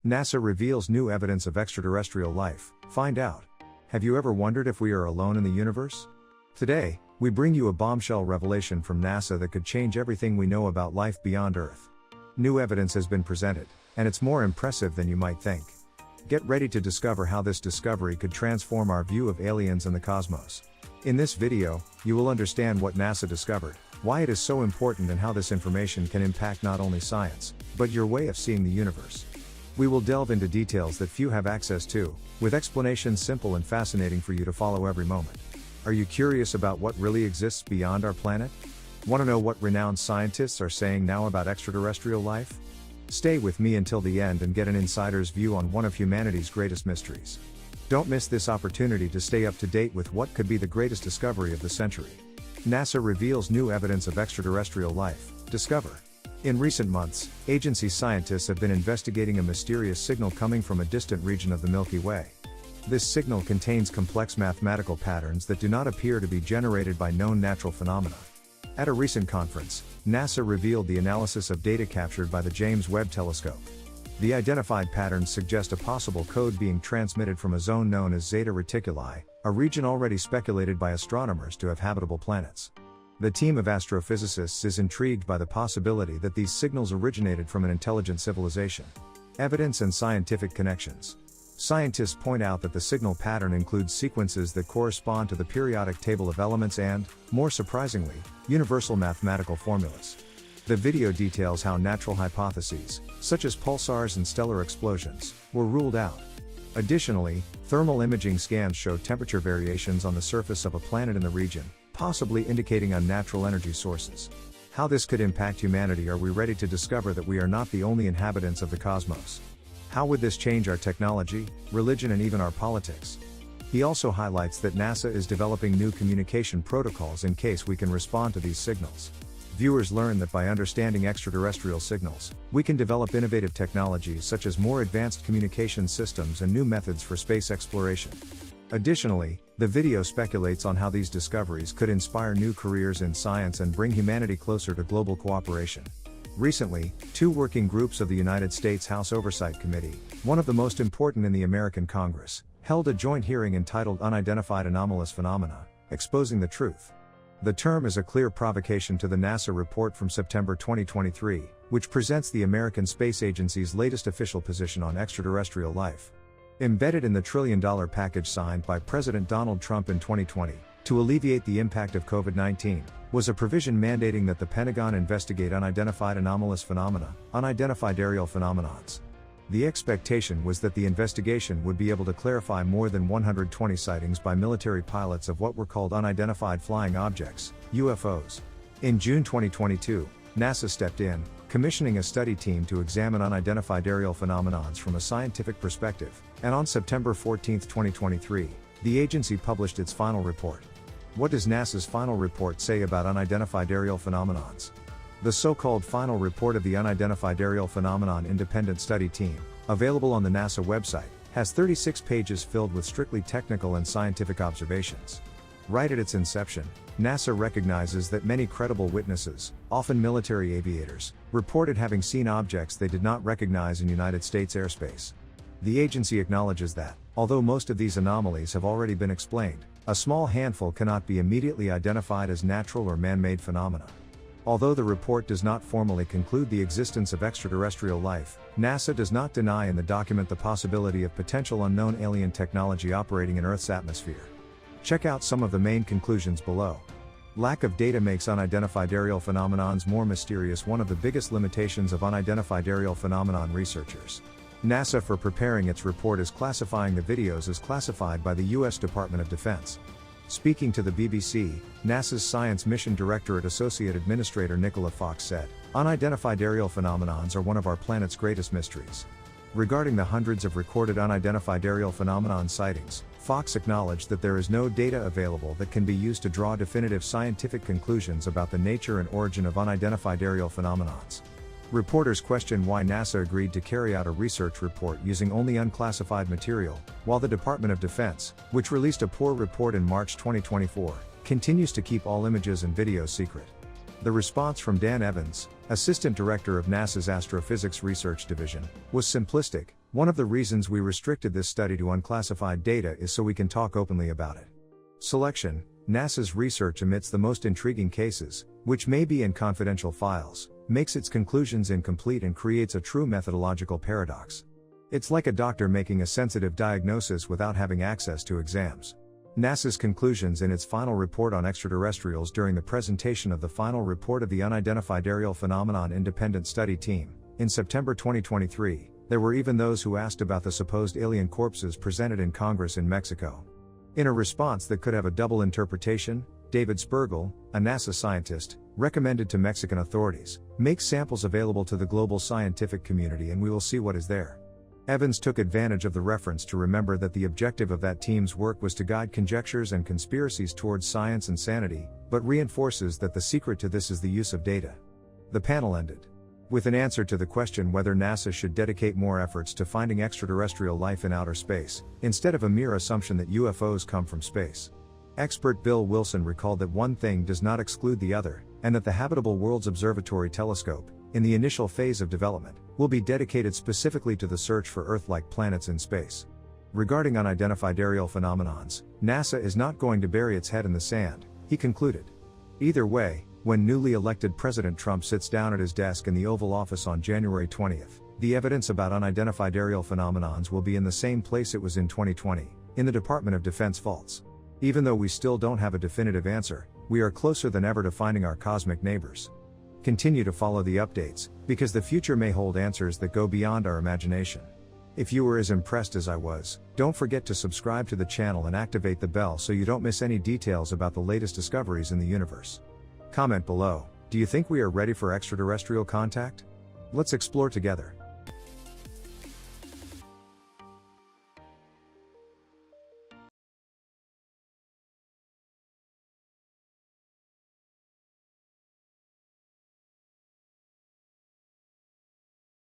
NASA reveals new evidence of extraterrestrial life. Find out. Have you ever wondered if we are alone in the universe? Today, we bring you a bombshell revelation from NASA that could change everything we know about life beyond Earth. New evidence has been presented, and it's more impressive than you might think. Get ready to discover how this discovery could transform our view of aliens and the cosmos. In this video, you will understand what NASA discovered, why it is so important, and how this information can impact not only science, but your way of seeing the universe. We will delve into details that few have access to, with explanations simple and fascinating for you to follow every moment. Are you curious about what really exists beyond our planet? Want to know what renowned scientists are saying now about extraterrestrial life? Stay with me until the end and get an insider's view on one of humanity's greatest mysteries. Don't miss this opportunity to stay up to date with what could be the greatest discovery of the century. NASA reveals new evidence of extraterrestrial life. Discover. In recent months, agency scientists have been investigating a mysterious signal coming from a distant region of the Milky Way. This signal contains complex mathematical patterns that do not appear to be generated by known natural phenomena. At a recent conference, NASA revealed the analysis of data captured by the James Webb Telescope. The identified patterns suggest a possible code being transmitted from a zone known as Zeta Reticuli, a region already speculated by astronomers to have habitable planets. The team of astrophysicists is intrigued by the possibility that these signals originated from an intelligent civilization. Evidence and scientific connections. Scientists point out that the signal pattern includes sequences that correspond to the periodic table of elements and, more surprisingly, universal mathematical formulas. The video details how natural hypotheses, such as pulsars and stellar explosions, were ruled out. Additionally, thermal imaging scans show temperature variations on the surface of a planet in the region, possibly indicating unnatural energy sources. How this could impact humanity? Are we ready to discover that we are not the only inhabitants of the cosmos? How would this change our technology, religion, and even our politics? He also highlights that NASA is developing new communication protocols in case we can respond to these signals. Viewers learn that by understanding extraterrestrial signals, we can develop innovative technologies such as more advanced communication systems and new methods for space exploration. Additionally, the video speculates on how these discoveries could inspire new careers in science and bring humanity closer to global cooperation. Recently, two working groups of the United States House Oversight Committee, one of the most important in the American Congress, held a joint hearing entitled Unidentified Anomalous Phenomena, Exposing the Truth. The term is a clear provocation to the NASA report from September 2023, which presents the American Space Agency's latest official position on extraterrestrial life. Embedded in the trillion-dollar package signed by President Donald Trump in 2020, to alleviate the impact of COVID-19, was a provision mandating that the Pentagon investigate unidentified anomalous phenomena, unidentified aerial phenomenons. The expectation was that the investigation would be able to clarify more than 120 sightings by military pilots of what were called unidentified flying objects, UFOs. In June 2022, NASA stepped in, commissioning a study team to examine unidentified aerial phenomenons from a scientific perspective, and on September 14, 2023, the agency published its final report. What does NASA's final report say about unidentified aerial phenomenons? The so-called final report of the Unidentified Aerial Phenomenon Independent Study Team, available on the NASA website, has 36 pages filled with strictly technical and scientific observations. Right at its inception, NASA recognizes that many credible witnesses, often military aviators, reported having seen objects they did not recognize in United States airspace. The agency acknowledges that, although most of these anomalies have already been explained, a small handful cannot be immediately identified as natural or man-made phenomena. Although the report does not formally conclude the existence of extraterrestrial life, NASA does not deny in the document the possibility of potential unknown alien technology operating in Earth's atmosphere. Check out some of the main conclusions below. Lack of data makes unidentified aerial phenomenons more mysterious. One of the biggest limitations of unidentified aerial phenomenon researchers. NASA, for preparing its report, is classifying the videos as classified by the U.S. Department of Defense. Speaking to the BBC, NASA's Science Mission Directorate Associate Administrator Nicola Fox said, "Unidentified aerial phenomenons are one of our planet's greatest mysteries." Regarding the hundreds of recorded unidentified aerial phenomenon sightings, Fox acknowledged that there is no data available that can be used to draw definitive scientific conclusions about the nature and origin of unidentified aerial phenomenons. Reporters questioned why NASA agreed to carry out a research report using only unclassified material, while the Department of Defense, which released a poor report in March 2024, continues to keep all images and videos secret. The response from Dan Evans, Assistant Director of NASA's Astrophysics Research Division, was simplistic: One of the reasons we restricted this study to unclassified data is so we can talk openly about it. Selection: NASA's research omits the most intriguing cases, which may be in confidential files, makes its conclusions incomplete and creates a true methodological paradox. It's like a doctor making a sensitive diagnosis without having access to exams. NASA's conclusions in its final report on extraterrestrials during the presentation of the final report of the Unidentified Aerial Phenomenon Independent Study Team, in September 2023, there were even those who asked about the supposed alien corpses presented in Congress in Mexico. In a response that could have a double interpretation, David Spergel, a NASA scientist, recommended to Mexican authorities, make samples available to the global scientific community and we will see what is there. Evans took advantage of the reference to remember that the objective of that team's work was to guide conjectures and conspiracies towards science and sanity, but reinforces that the secret to this is the use of data. The panel ended with an answer to the question whether NASA should dedicate more efforts to finding extraterrestrial life in outer space, instead of a mere assumption that UFOs come from space. Expert Bill Wilson recalled that one thing does not exclude the other, and that the Habitable Worlds Observatory telescope, in the initial phase of development, will be dedicated specifically to the search for Earth-like planets in space. Regarding unidentified aerial phenomenons, NASA is not going to bury its head in the sand, he concluded. Either way, when newly elected President Trump sits down at his desk in the Oval Office on January 20th, the evidence about unidentified aerial phenomenons will be in the same place it was in 2020, in the Department of Defense vaults. Even though we still don't have a definitive answer, we are closer than ever to finding our cosmic neighbors. Continue to follow the updates, because the future may hold answers that go beyond our imagination. If you were as impressed as I was, don't forget to subscribe to the channel and activate the bell so you don't miss any details about the latest discoveries in the universe. Comment below, do you think we are ready for extraterrestrial contact? Let's explore together.